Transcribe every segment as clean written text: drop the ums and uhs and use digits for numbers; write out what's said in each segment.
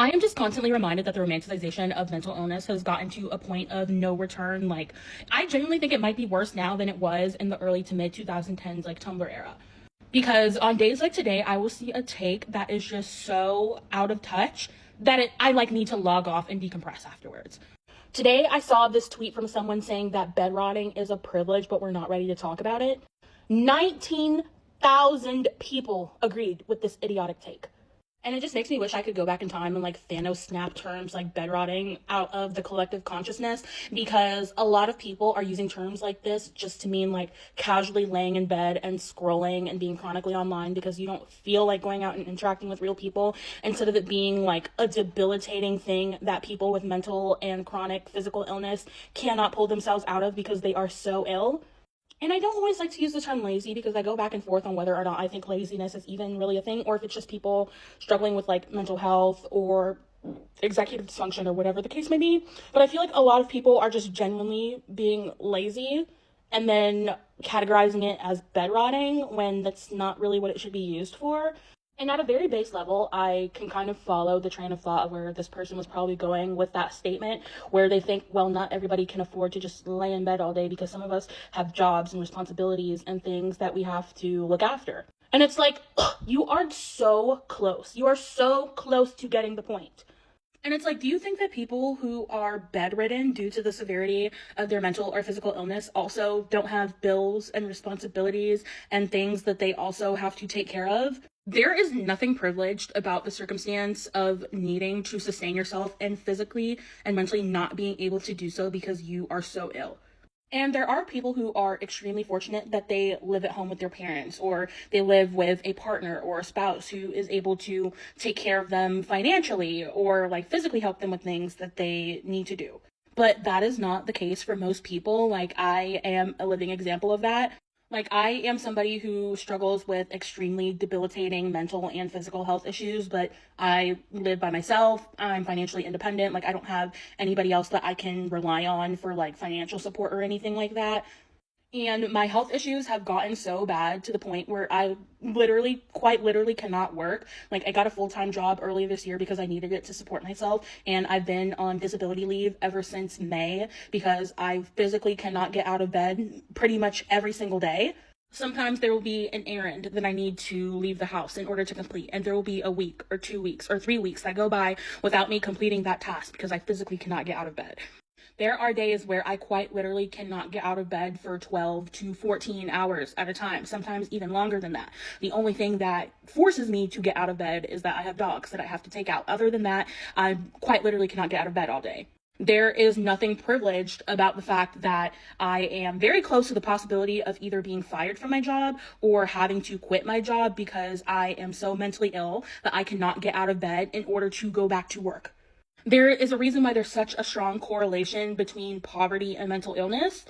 I am just constantly reminded that the romanticization of mental illness has gotten to a point of no return. Like, I genuinely think it might be worse now than it was in the early to mid 2010s, like Tumblr era. Because on days like today, I will see a take that is just so out of touch that I like need to log off and decompress afterwards. Today, I saw this tweet from someone saying that bed rotting is a privilege, but we're not ready to talk about it. 19,000 people agreed with this idiotic take. And it just makes me wish I could go back in time and like Thanos snap terms like bed rotting out of the collective consciousness, because a lot of people are using terms like this just to mean like casually laying in bed and scrolling and being chronically online because you don't feel like going out and interacting with real people, instead of it being like a debilitating thing that people with mental and chronic physical illness cannot pull themselves out of because they are so ill. And I don't always like to use the term lazy because I go back and forth on whether or not I think laziness is even really a thing, or if it's just people struggling with like mental health or executive dysfunction or whatever the case may be. But I feel like a lot of people are just genuinely being lazy and then categorizing it as bed rotting when that's not really what it should be used for. And at a very base level, I can kind of follow the train of thought of where this person was probably going with that statement, where they think, well, not everybody can afford to just lay in bed all day because some of us have jobs and responsibilities and things that we have to look after. And it's like, ugh, you are so close. You are so close to getting the point. And it's like, do you think that people who are bedridden due to the severity of their mental or physical illness also don't have bills and responsibilities and things that they also have to take care of? There is nothing privileged about the circumstance of needing to sustain yourself and physically and mentally not being able to do so because you are so ill. And there are people who are extremely fortunate that they live at home with their parents, or they live with a partner or a spouse who is able to take care of them financially or like physically help them with things that they need to do. But that is not the case for most people. Like, I am a living example of that. Like, I am somebody who struggles with extremely debilitating mental and physical health issues, but I live by myself. I'm financially independent. Like, I don't have anybody else that I can rely on for like financial support or anything like that. And my health issues have gotten so bad to the point where I quite literally cannot work. Like, I got a full-time job earlier this year because I needed it to support myself. And I've been on disability leave ever since May because I physically cannot get out of bed pretty much every single day. Sometimes there will be an errand that I need to leave the house in order to complete, and there will be a week or 2 weeks or 3 weeks that go by without me completing that task because I physically cannot get out of bed. There are days where I quite literally cannot get out of bed for 12 to 14 hours at a time, sometimes even longer than that. The only thing that forces me to get out of bed is that I have dogs that I have to take out. Other than that, I quite literally cannot get out of bed all day. There is nothing privileged about the fact that I am very close to the possibility of either being fired from my job or having to quit my job because I am so mentally ill that I cannot get out of bed in order to go back to work. There is a reason why there's such a strong correlation between poverty and mental illness.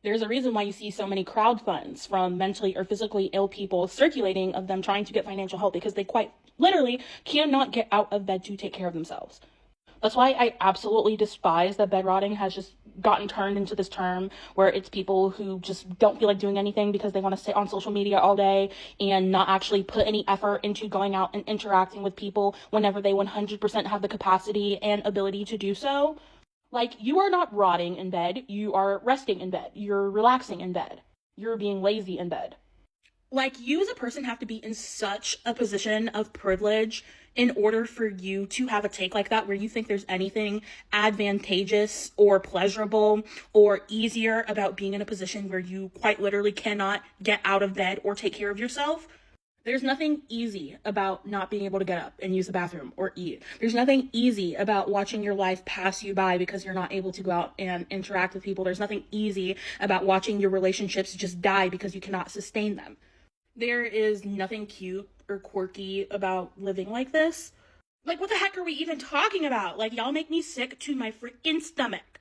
There's a reason why you see so many crowd funds from mentally or physically ill people circulating of them trying to get financial help because they quite literally cannot get out of bed to take care of themselves. That's why I absolutely despise that bed rotting has just gotten turned into this term where it's people who just don't feel like doing anything because they want to sit on social media all day and not actually put any effort into going out and interacting with people whenever they 100% have the capacity and ability to do so. Like, you are not rotting in bed, you are resting in bed, you're relaxing in bed, you're being lazy in bed. Like, you as a person have to be in such a position of privilege in order for you to have a take like that where you think there's anything advantageous or pleasurable or easier about being in a position where you quite literally cannot get out of bed or take care of yourself. There's nothing easy about not being able to get up and use the bathroom or eat. There's nothing easy about watching your life pass you by because you're not able to go out and interact with people. There's nothing easy about watching your relationships just die because you cannot sustain them. There is nothing cute or quirky about living like this. Like, what the heck are we even talking about? Like, y'all make me sick to my freaking stomach.